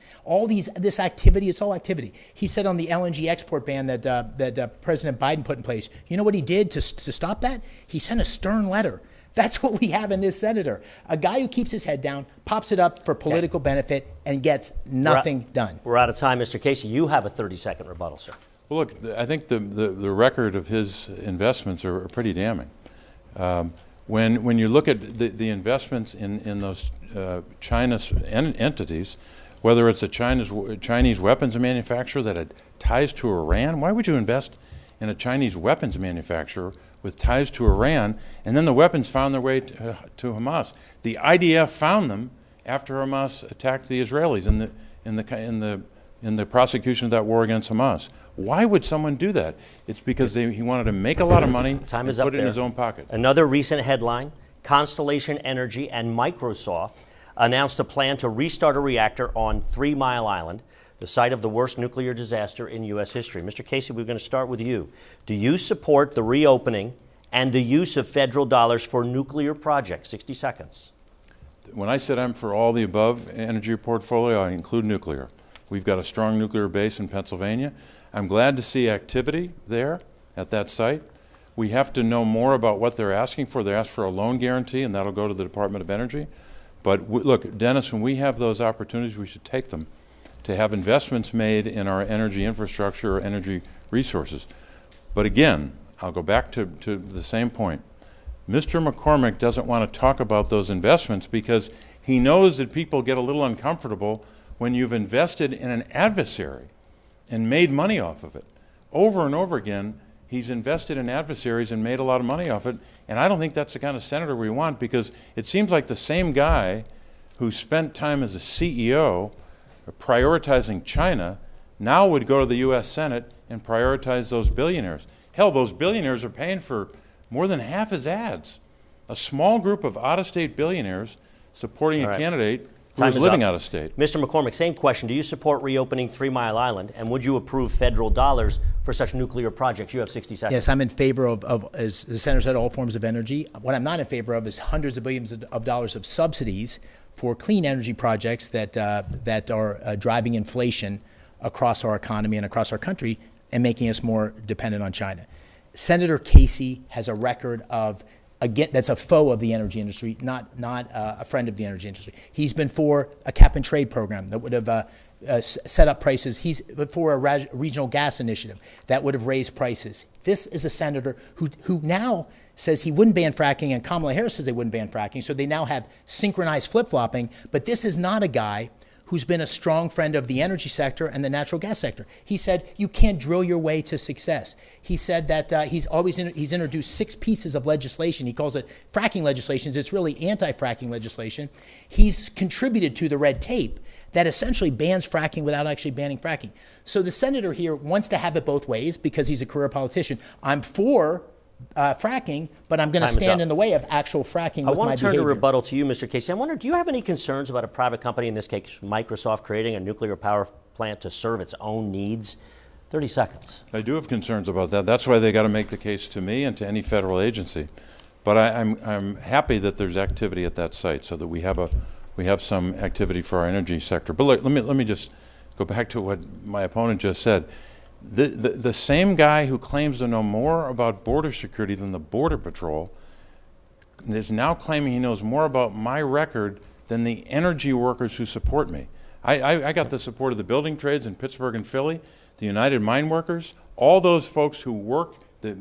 This activity, it's all activity. He said on the LNG export ban that President Biden put in place, you know what he did to stop that? He sent a stern letter. That's what we have in this senator. A guy who keeps his head down, pops it up for political benefit, and gets nothing done. We're out of time, Mr. Casey. You have a 30-second rebuttal, sir. Well, look, I think the record of his investments are pretty damning. When you look at the investments in those China entities, whether it's a Chinese weapons manufacturer that had ties to Iran, why would you invest in a Chinese weapons manufacturer with ties to Iran, and then the weapons found their way to Hamas? The IDF found them after Hamas attacked the Israelis in the in the prosecution of that war against Hamas. Why would someone do that? It's because he wanted to make a lot of money and put it in his own pocket. Another recent headline, Constellation Energy and Microsoft announced a plan to restart a reactor on 3 Mile Island, the site of the worst nuclear disaster in U.S. history. Mr. Casey, we're going to start with you. Do you support the reopening and the use of federal dollars for nuclear projects? 60 seconds. When I said I'm for all the above energy portfolio, I include nuclear. We've got a strong nuclear base in Pennsylvania. I'm glad to see activity there at that site. We have to know more about what they're asking for. They asked for a loan guarantee, and that'll go to the Department of Energy. But look, Dennis, when we have those opportunities, we should take them to have investments made in our energy infrastructure or energy resources. But again, I'll go back to the same point. Mr. McCormick doesn't want to talk about those investments because he knows that people get a little uncomfortable when you've invested in an adversary and made money off of it. Over and over again, he's invested in adversaries and made a lot of money off it, and I don't think that's the kind of senator we want, because it seems like the same guy who spent time as a CEO prioritizing China now would go to the U.S. Senate and prioritize those billionaires. Hell, those billionaires are paying for more than half his ads. A small group of out-of-state billionaires supporting a candidate who is living out of state. Mr. McCormick, same question. Do you support reopening 3 Mile Island, and would you approve federal dollars for such nuclear projects? You have 60 seconds. Yes, I'm in favor of, as the Senator said, all forms of energy. What I'm not in favor of is hundreds of billions of dollars of subsidies for clean energy projects that are driving inflation across our economy and across our country and making us more dependent on China. Senator Casey has a record of, again, that's a foe of the energy industry, not a friend of the energy industry. He's been for a cap and trade program that would have set up prices. He's for a regional gas initiative that would have raised prices. This is a senator who now says he wouldn't ban fracking, and Kamala Harris says they wouldn't ban fracking, so they now have synchronized flip-flopping. But this is not a guy who's been a strong friend of the energy sector and the natural gas sector. He said you can't drill your way to success. He said that he's introduced 6 pieces of legislation. He calls it fracking legislation. It's really anti-fracking legislation. He's contributed to the red tape that essentially bans fracking without actually banning fracking. So the senator here wants to have it both ways because he's a career politician. I'm for fracking, but I'm going to stand in the way of actual fracking with my behavior. I want to turn to rebuttal to you, Mr. Casey. I wonder, do you have any concerns about a private company, in this case Microsoft, creating a nuclear power plant to serve its own needs? 30 seconds. I do have concerns about that. That's why they got to make the case to me and to any federal agency. But I'm happy that there's activity at that site so that we have some activity for our energy sector. But look, let me just go back to what my opponent just said. The same guy who claims to know more about border security than the Border Patrol is now claiming he knows more about my record than the energy workers who support me. I got the support of the building trades in Pittsburgh and Philly, the United Mine Workers, all those folks who work, the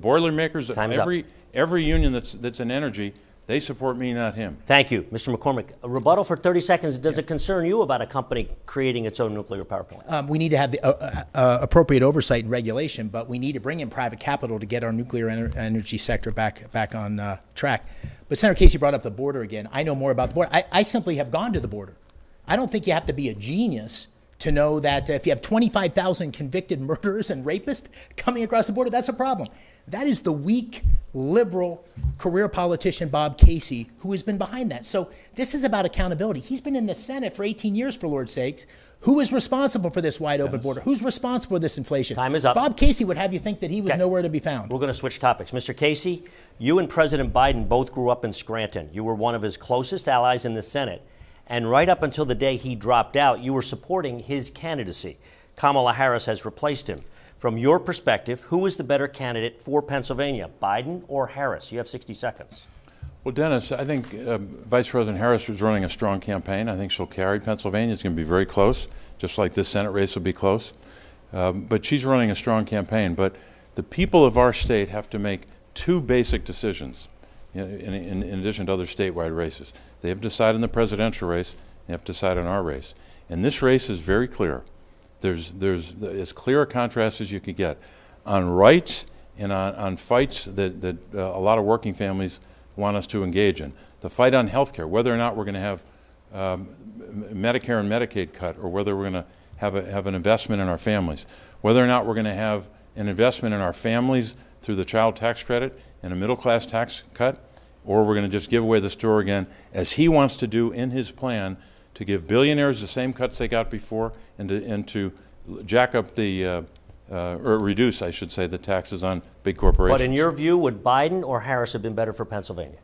Boilermakers, every union that's in energy. They support me, not him. Thank you. Mr. McCormick, a rebuttal for 30 seconds. Does it concern you about a company creating its own nuclear power plant? We need to have the appropriate oversight and regulation, but we need to bring in private capital to get our nuclear energy sector back on track. But Senator Casey brought up the border again. I know more about the border. I simply have gone to the border. I don't think you have to be a genius to know that if you have 25,000 convicted murderers and rapists coming across the border, that's a problem. That is the weak, liberal, career politician Bob Casey who has been behind that. So this is about accountability. He's been in the Senate for 18 years, for Lord's sakes. Who is responsible for this wide open border? Who's responsible for this inflation? Time is up. Bob Casey would have you think that he was nowhere to be found. We're going to switch topics. Mr. Casey, you and President Biden both grew up in Scranton. You were one of his closest allies in the Senate. And right up until the day he dropped out, you were supporting his candidacy. Kamala Harris has replaced him. From your perspective, who is the better candidate for Pennsylvania, Biden or Harris? You have 60 seconds. Well, Dennis, I think Vice President Harris is running a strong campaign. I think she'll carry Pennsylvania. It's going to be very close, just like this Senate race will be close. But she's running a strong campaign. But the people of our state have to make 2 basic decisions in addition to other statewide races. They have to decide in the presidential race. They have to decide on our race. And this race is very clear. There's as clear a contrast as you could get on rights and on fights that a lot of working families want us to engage in. The fight on health care, whether or not we're going to have Medicare and Medicaid cut, or whether we're going to have an investment in our families. Whether or not we're going to have an investment in our families through the child tax credit and a middle-class tax cut, or we're going to just give away the store again, as he wants to do in his plan, to give billionaires the same cuts they got before and to jack up the, or reduce, I should say, the taxes on big corporations. But in your view, would Biden or Harris have been better for Pennsylvania?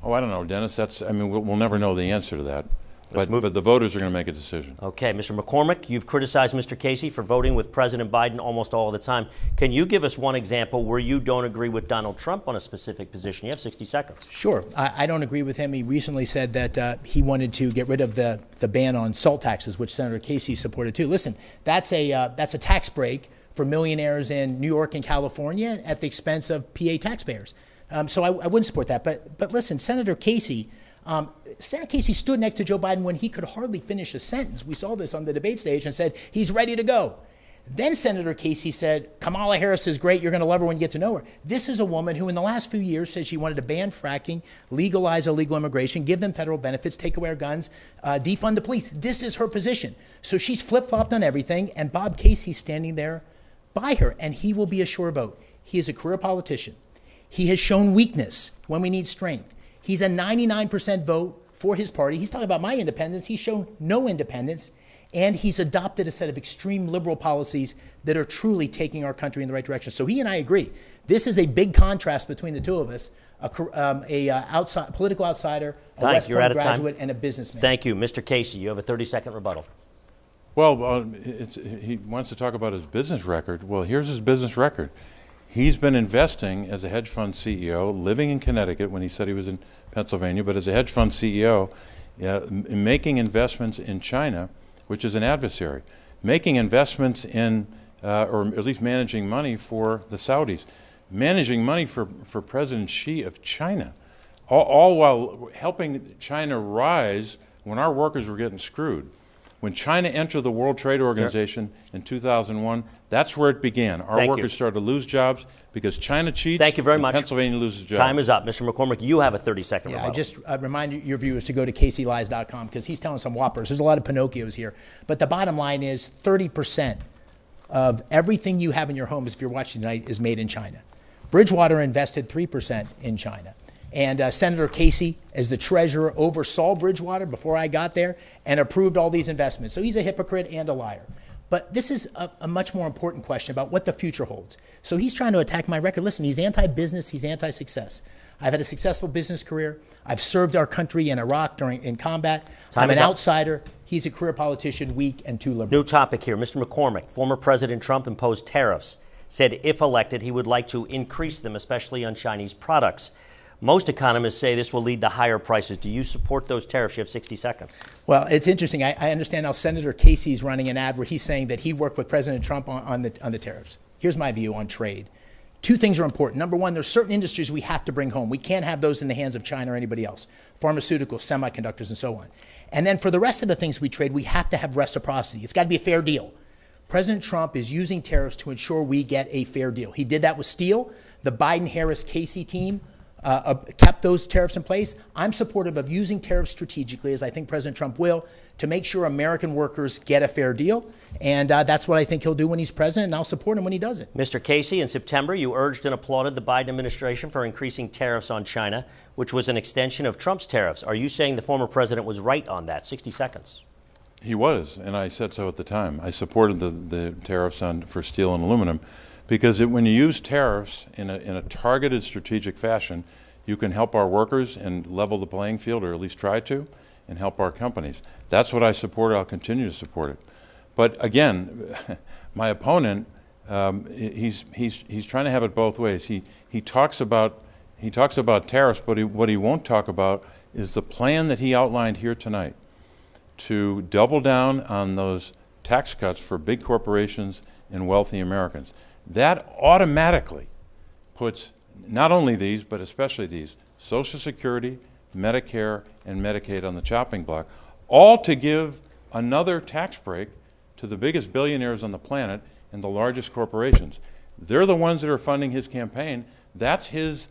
Oh, I don't know, Dennis. I mean, we'll never know the answer to that. But the voters are going to make a decision. Okay, Mr. McCormick, you've criticized Mr. Casey for voting with President Biden almost all the time. Can you give us one example where you don't agree with Donald Trump on a specific position? You have 60 seconds. Sure. I don't agree with him. He recently said that he wanted to get rid of the ban on salt taxes, which Senator Casey supported too. Listen, that's a tax break for millionaires in New York and California at the expense of PA taxpayers. So I wouldn't support that. But listen, Senator Casey stood next to Joe Biden when he could hardly finish a sentence. We saw this on the debate stage and said, he's ready to go. Then Senator Casey said, Kamala Harris is great. You're going to love her when you get to know her. This is a woman who in the last few years said she wanted to ban fracking, legalize illegal immigration, give them federal benefits, take away our guns, defund the police. This is her position. So she's flip-flopped on everything, and Bob Casey's standing there by her, and he will be a sure vote. He is a career politician. He has shown weakness when we need strength. He's a 99% vote for his party. He's talking about my independence. He's shown no independence, and he's adopted a set of extreme liberal policies that are truly taking our country in the right direction. So he and I agree. This is a big contrast between the two of us, a political outsider, a West Point graduate, and a businessman. Thank you. Mr. Casey, you have a 30-second rebuttal. Well, he wants to talk about his business record. Well, here's his business record. He's been investing as a hedge fund CEO, living in Connecticut when he said he was in Pennsylvania, but as a hedge fund CEO, making investments in China, which is an adversary, making investments in, or at least managing money for the Saudis, managing money for President Xi of China, all while helping China rise when our workers were getting screwed. When China entered the World Trade Organization in 2001, that's where it began. Our workers started to lose jobs because China cheats. Thank you very much. Pennsylvania loses jobs. Time is up. Mr. McCormick, you have a 30-second rebuttal. I just remind your viewers to go to CaseyLies.com because he's telling some whoppers. There's a lot of Pinocchios here. But the bottom line is 30% of everything you have in your homes, if you're watching tonight, is made in China. Bridgewater invested 3% in China. And Senator Casey, as the treasurer, oversaw Bridgewater before I got there and approved all these investments. So he's a hypocrite and a liar. But this is a much more important question about what the future holds. So he's trying to attack my record. Listen, he's anti-business, he's anti-success. I've had a successful business career. I've served our country in Iraq in combat. I'm an outsider. He's a career politician, weak and too liberal. New topic here. Mr. McCormick, former President Trump imposed tariffs, said if elected, he would like to increase them, especially on Chinese products. Most economists say this will lead to higher prices. Do you support those tariffs? You have 60 seconds. Well, it's interesting. I understand now Senator Casey's running an ad where he's saying that he worked with President Trump on the tariffs. Here's my view on trade. Two things are important. Number one, there's certain industries we have to bring home. We can't have those in the hands of China or anybody else. Pharmaceuticals, semiconductors, and so on. And then for the rest of the things we trade, we have to have reciprocity. It's got to be a fair deal. President Trump is using tariffs to ensure we get a fair deal. He did that with steel. The Biden-Harris-Casey team kept those tariffs in place. I'm supportive of using tariffs strategically, as I think President Trump will, to make sure American workers get a fair deal. And that's what I think he'll do when he's president, and I'll support him when he does it. Mr. Casey, in September, you urged and applauded the Biden administration for increasing tariffs on China, which was an extension of Trump's tariffs. Are you saying the former president was right on that? 60 seconds. He was, and I said so at the time. I supported the tariffs for steel and aluminum because when you use tariffs in a targeted strategic fashion, you can help our workers and level the playing field, or at least try to, and help our companies. That's what I support. I'll continue to support it. But again, my opponent, he's trying to have it both ways. He talks about tariffs, but what he won't talk about is the plan that he outlined here tonight to double down on those tax cuts for big corporations and wealthy Americans. That automatically puts not only these, but especially these, Social Security, Medicare, and Medicaid on the chopping block, all to give another tax break to the biggest billionaires on the planet and the largest corporations. They're the ones that are funding his campaign. That's his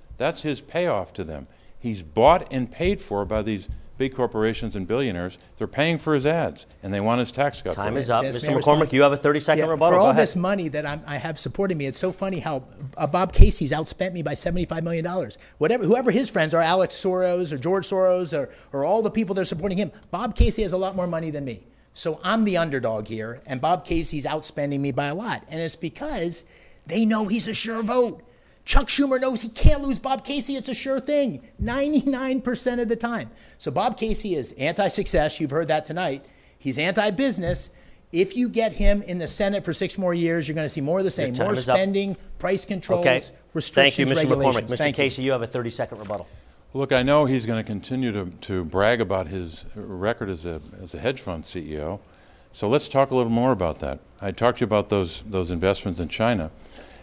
payoff to them. He's bought and paid for by these big corporations and billionaires, they're paying for his ads, and they want his tax cut. Time is up. Yes, Mr. McCormick, you have a 30-second rebuttal. For all Go ahead. this money that I have supporting me, it's so funny how Bob Casey's outspent me by $75 million. Whoever his friends are, Alex Soros or George Soros or all the people that are supporting him, Bob Casey has a lot more money than me. So I'm the underdog here, and Bob Casey's outspending me by a lot. And it's because they know he's a sure vote. Chuck Schumer knows he can't lose Bob Casey. It's a sure thing, 99% of the time. So Bob Casey is anti-success. You've heard that tonight. He's anti-business. If you get him in the Senate for 6 more years, you're going to see more of the same. More spending, price controls, restrictions, Thank you, Mr. McCormick. Mr. Thank Casey, you have a 30-second rebuttal. Look, I know he's going to continue to brag about his record as a hedge fund CEO. So let's talk a little more about that. I talked to you about those investments in China.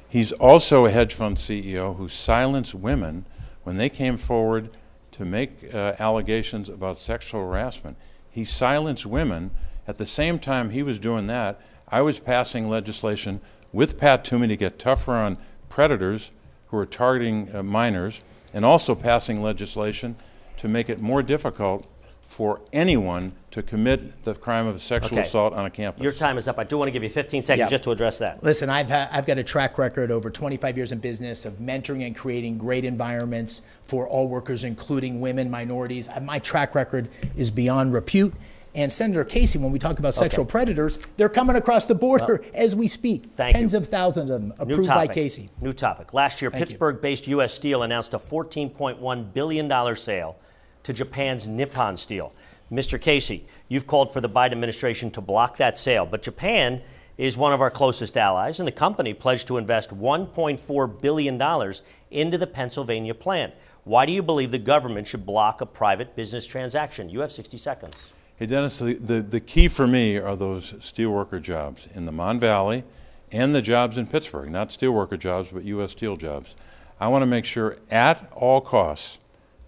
He's also a hedge fund CEO who silenced women when they came forward to make allegations about sexual harassment. He silenced women. At the same time he was doing that, I was passing legislation with Pat Toomey to get tougher on predators who are targeting minors, and also passing legislation to make it more difficult for anyone to commit the crime of sexual assault on a campus. Your time is up. I do want to give you 15 seconds just to address that. Listen, I've got a track record over 25 years in business of mentoring and creating great environments for all workers, including women, minorities. My track record is beyond repute. And Senator Casey, when we talk about sexual predators, they're coming across the border as we speak. Tens of thousands of them approved by Casey. New topic. Last year, Pittsburgh-based U.S. Steel announced a $14.1 billion sale to Japan's Nippon Steel. Mr. Casey, you've called for the Biden administration to block that sale, but Japan is one of our closest allies, and the company pledged to invest $1.4 billion into the Pennsylvania plant. Why do you believe the government should block a private business transaction? You have 60 seconds. Hey, Dennis, the key for me are those steelworker jobs in the Mon Valley and the jobs in Pittsburgh, not steelworker jobs, but U.S. Steel jobs. I want to make sure at all costs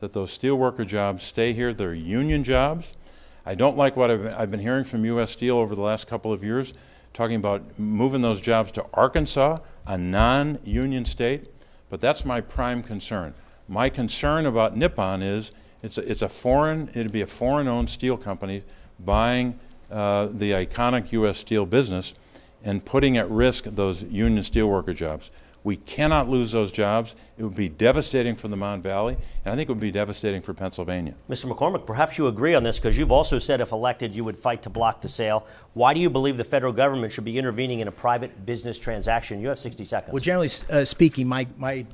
that those steelworker jobs stay here. They're union jobs. I don't like what I've been hearing from U.S. Steel over the last couple of years, talking about moving those jobs to Arkansas, a non-union state, but that's my prime concern. My concern about Nippon is it'd be a foreign-owned steel company buying the iconic U.S. Steel business and putting at risk those union steelworker jobs. We cannot lose those jobs. It would be devastating for the Mon Valley, and I think it would be devastating for Pennsylvania. Mr. McCormick, perhaps you agree on this because you've also said if elected you would fight to block the sale. Why do you believe the federal government should be intervening in a private business transaction? You have 60 seconds. Well, generally speaking, my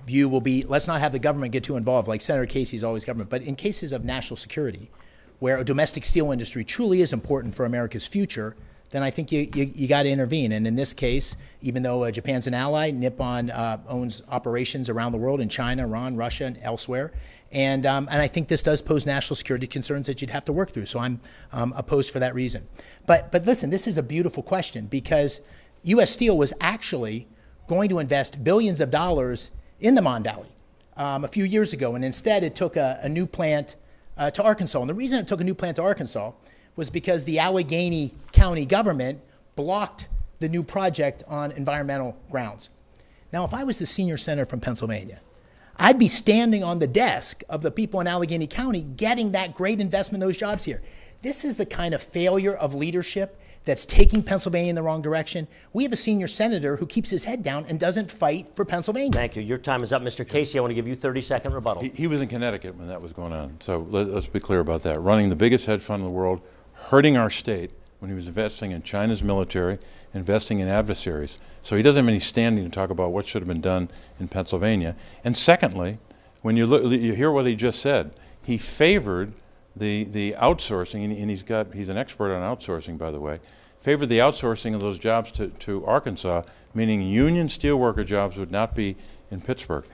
view will be let's not have the government get too involved, like Senator Casey's always government. But in cases of national security, where a domestic steel industry truly is important for America's future, then I think you got to intervene. And in this case, even though Japan's an ally, Nippon owns operations around the world in China, Iran, Russia, and elsewhere. And I think this does pose national security concerns that you'd have to work through. So I'm opposed for that reason. But listen, this is a beautiful question because U.S. Steel was actually going to invest billions of dollars in the Mon Valley a few years ago. And instead, it took a new plant to Arkansas. And the reason it took a new plant to Arkansas was because the Allegheny County government blocked the new project on environmental grounds. Now, if I was the senior senator from Pennsylvania, I'd be standing on the desk of the people in Allegheny County getting that great investment, those jobs here. This is the kind of failure of leadership that's taking Pennsylvania in the wrong direction. We have a senior senator who keeps his head down and doesn't fight for Pennsylvania. Thank you. Your time is up. Mr. Casey, I want to give you a 30-second rebuttal. He was in Connecticut when that was going on, so let's be clear about that. Running the biggest hedge fund in the world, hurting our state when he was investing in China's military, investing in adversaries. So he doesn't have any standing to talk about what should have been done in Pennsylvania. And secondly, when you hear what he just said, he favored the outsourcing, and he's an expert on outsourcing, by the way, favored the outsourcing of those jobs to Arkansas, meaning union steelworker jobs would not be in Pittsburgh,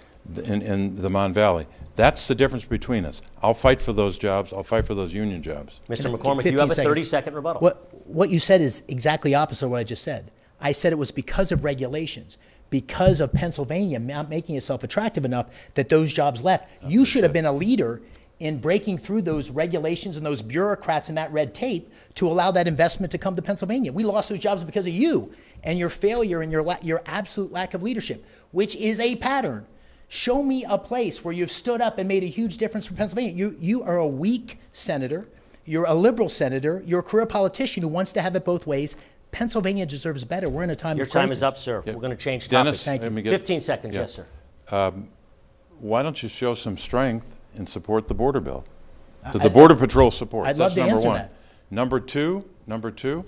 in the Mon Valley. That's the difference between us. I'll fight for those jobs. I'll fight for those union jobs. Mr. McCormick, you have a 30-second rebuttal. What you said is exactly opposite of what I just said. I said it was because of regulations, because of Pennsylvania not making itself attractive enough that those jobs left. You should have been a leader in breaking through those regulations and those bureaucrats and that red tape to allow that investment to come to Pennsylvania. We lost those jobs because of you and your failure and your absolute lack of leadership, which is a pattern. Show me a place where you've stood up and made a huge difference for Pennsylvania. You are a weak senator. You're a liberal senator. You're a career politician who wants to have it both ways. Pennsylvania deserves better. We're in a time of crisis. Your time is up, sir. We're going to change Dennis, topics. Thank you. 15 seconds, yes, sir. Why don't you show some strength and support the border bill that the Border Patrol supports? I'd love to That's number answer one. that. Number two,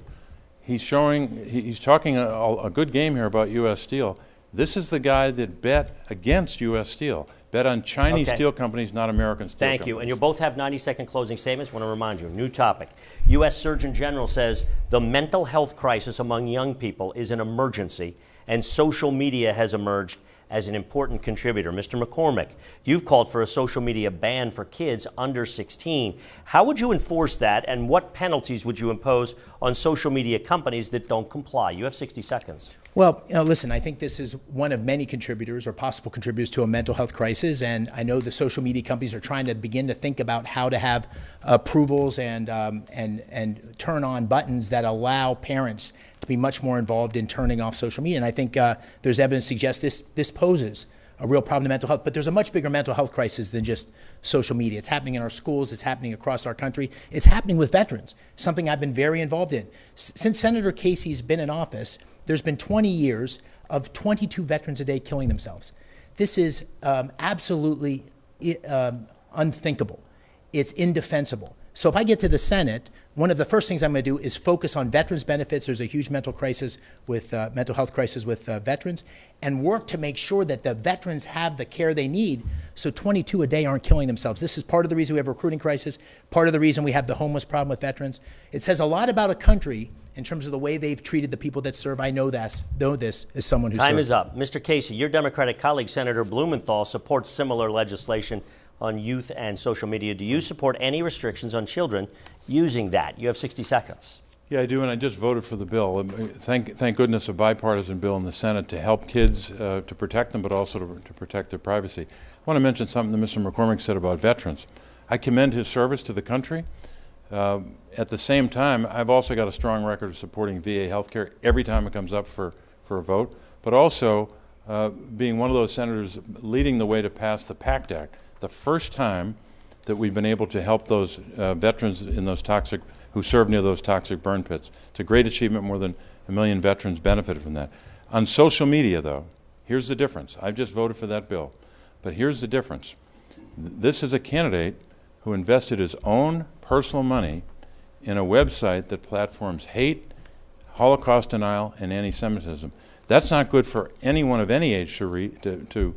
he's talking a good game here about U.S. Steel. This is the guy that bet against U.S. Steel, bet on Chinese steel companies, not American steel companies. Thank you. And you'll both have 90-second closing statements. I want to remind you, new topic. U.S. Surgeon General says the mental health crisis among young people is an emergency, and social media has emerged as an important contributor. Mr. McCormick, you've called for a social media ban for kids under 16. How would you enforce that, and what penalties would you impose on social media companies that don't comply? You have 60 seconds. Well, listen, I think this is one of many contributors or possible contributors to a mental health crisis, and I know the social media companies are trying to begin to think about how to have approvals and turn on buttons that allow parents to be much more involved in turning off social media. And I think there's evidence to suggest this poses a real problem to mental health. But there's a much bigger mental health crisis than just social media. It's happening in our schools. It's happening across our country. It's happening with veterans, something I've been very involved in. Since Senator Casey's been in office, there's been 20 years of 22 veterans a day killing themselves. This is absolutely unthinkable. It's indefensible. So if I get to the Senate, one of the first things I'm going to do is focus on veterans' benefits. There's a huge mental health crisis with veterans, and work to make sure that the veterans have the care they need so 22 a day aren't killing themselves. This is part of the reason we have a recruiting crisis, part of the reason we have the homeless problem with veterans. It says a lot about a country in terms of the way they've treated the people that serve. I know this as someone who served. Time is up. Mr. Casey, your Democratic colleague, Senator Blumenthal, supports similar legislation on youth and social media. Do you support any restrictions on children using that? You have 60 seconds. Yeah, I do, and I just voted for the bill. Thank goodness a bipartisan bill in the Senate to help kids, to protect them, but also to protect their privacy. I want to mention something that Mr. McCormick said about veterans. I commend his service to the country. At the same time, I've also got a strong record of supporting VA health care every time it comes up for a vote, but also being one of those senators leading the way to pass the PACT Act, the first time that we've been able to help those veterans in those who serve near those toxic burn pits. It's a great achievement. More than 1 million veterans benefited from that. On social media, though, here's the difference. I've just voted for that bill, but here's the difference. This is a candidate who invested his own personal money in a website that platforms hate, Holocaust denial, and anti-Semitism. That's not good for anyone of any age to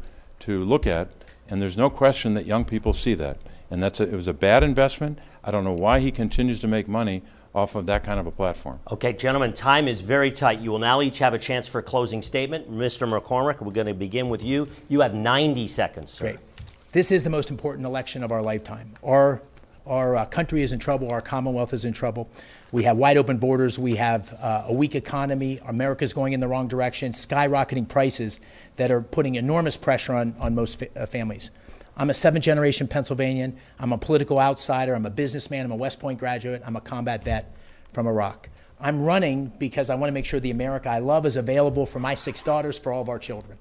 look at, and there's no question that young people see that. And it was a bad investment. I don't know why he continues to make money off of that kind of a platform. Okay, gentlemen, time is very tight. You will now each have a chance for a closing statement. Mr. McCormick, we're going to begin with you. You have 90 seconds, sir. Great. This is the most important election of our lifetime. Our country is in trouble. Our Commonwealth is in trouble. We have wide open borders. We have a weak economy. America's going in the wrong direction, skyrocketing prices that are putting enormous pressure on most families. I'm a seventh-generation Pennsylvanian. I'm a political outsider. I'm a businessman. I'm a West Point graduate. I'm a combat vet from Iraq. I'm running because I want to make sure the America I love is available for my 6 daughters, for all of our children.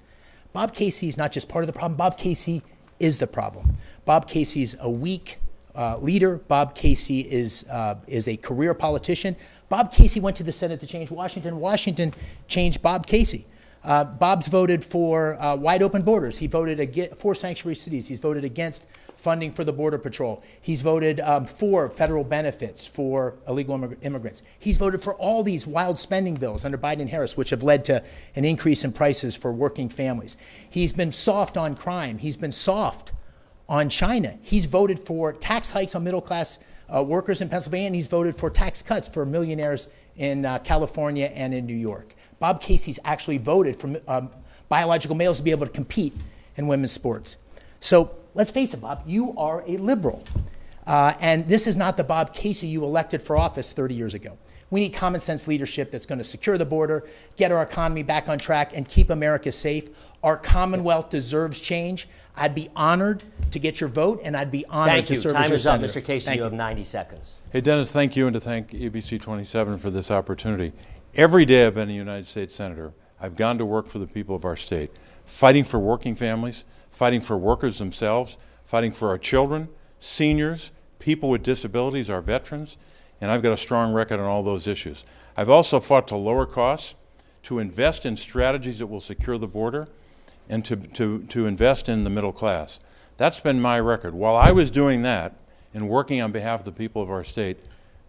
Bob Casey is not just part of the problem. Bob Casey is the problem. Bob Casey's a weak leader. Bob Casey is a career politician. Bob Casey went to the Senate to change Washington. Washington changed Bob Casey. Bob's voted for wide open borders. He voted for sanctuary cities. He's voted against funding for the Border Patrol. He's voted for federal benefits for illegal immigrants. He's voted for all these wild spending bills under Biden and Harris, which have led to an increase in prices for working families. He's been soft on crime. He's been soft on China. He's voted for tax hikes on middle-class workers in Pennsylvania, and he's voted for tax cuts for millionaires in California and in New York. Bob Casey's actually voted for biological males to be able to compete in women's sports. So let's face it, Bob, you are a liberal. And this is not the Bob Casey you elected for office 30 years ago. We need common sense leadership that's going to secure the border, get our economy back on track, and keep America safe. Our Commonwealth deserves change. I'd be honored to get your vote, and I'd be honored to serve as your senator. Time is up, Mr. Casey. You have 90 seconds. Hey, Dennis, thank you, and to thank ABC 27 for this opportunity. Every day I've been a United States Senator, I've gone to work for the people of our state, fighting for working families, fighting for workers themselves, fighting for our children, seniors, people with disabilities, our veterans, and I've got a strong record on all those issues. I've also fought to lower costs, to invest in strategies that will secure the border, and to invest in the middle class. That's been my record. While I was doing that and working on behalf of the people of our state,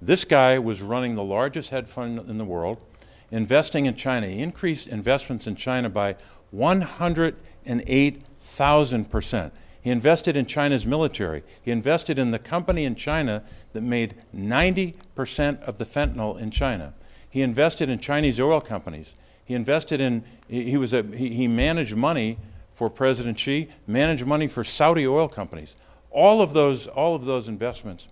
this guy was running the largest hedge fund in the world, investing in China. He increased investments in China by 108,000%. He invested in China's military. He invested in the company in China that made 90% of the fentanyl in China. He invested in Chinese oil companies. He invested in, he managed money for President Xi, managed money for Saudi oil companies. All of those investments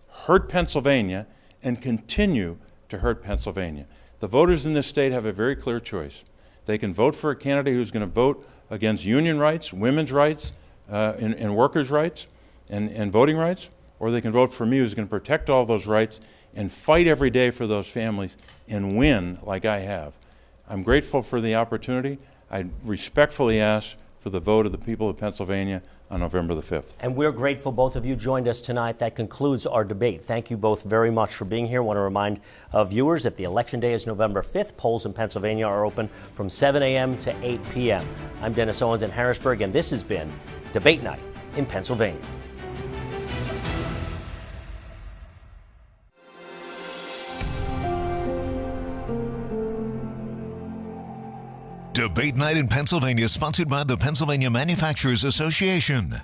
hurt Pennsylvania and continue to hurt Pennsylvania. The voters in this state have a very clear choice. They can vote for a candidate who's going to vote against union rights, women's rights, and workers' rights, and voting rights, or they can vote for me, who's going to protect all those rights and fight every day for those families and win like I have. I'm grateful for the opportunity. I respectfully ask for the vote of the people of Pennsylvania on November the 5th. And we're grateful both of you joined us tonight. That concludes our debate. Thank you both very much for being here. I want to remind viewers that the election day is November 5th. Polls in Pennsylvania are open from 7 a.m. to 8 p.m. I'm Dennis Owens in Harrisburg, and this has been Debate Night in Pennsylvania. Debate Night in Pennsylvania, sponsored by the Pennsylvania Manufacturers Association.